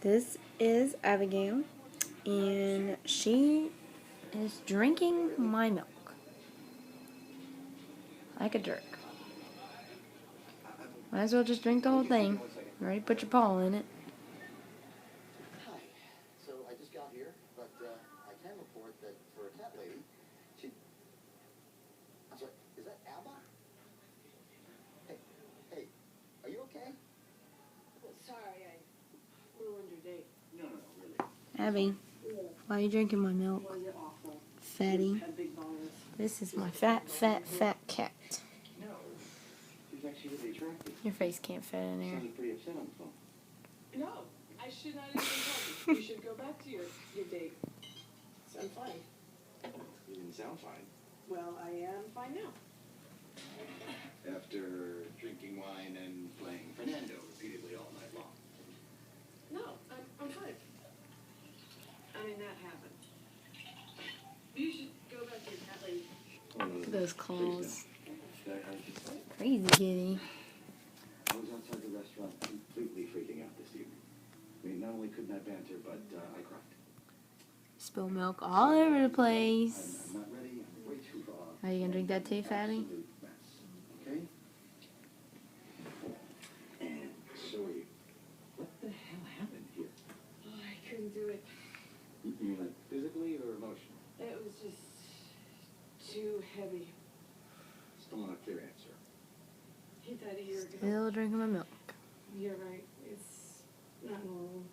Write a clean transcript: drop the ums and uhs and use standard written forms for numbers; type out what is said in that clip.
This is Abigail, and she is drinking my milk like a jerk. Might as well just drink the whole thing. You already put your paw in it. Hi. So I just got here, but I can report that for a cat lady, I'm sorry, is that Alba? Hey, are you okay? Sorry, I ruined your date. No, really. Abby, why are you drinking my milk? Was it awful? Fatty. Had big bonus. This is my fat cat. No. She's actually really attractive. Your face can't fit in there. Sounded pretty upset on the phone. No, I should not even tell you. You should go back to your date. I'm fine. You didn't sound fine. Well, I am fine now. After drinking wine and playing Fernando repeatedly all night long. No, I'm fine. I mean, that happened. You should go back to your cat lady. Look at those claws. I Crazy kitty. was outside the restaurant completely freaking out this evening. I mean, not only couldn't I banter, but I cried. Spill milk all over the place. I'm not ready. I'm way too Are you gonna drink that too, Fatty? absolute mess. Okay? And so are you. What the hell happened here? Oh, I couldn't do it. You mean like physically or emotionally? It was just too heavy. Still not a clear answer. He died a year ago. Still drinking my milk. You're right. It's not normal.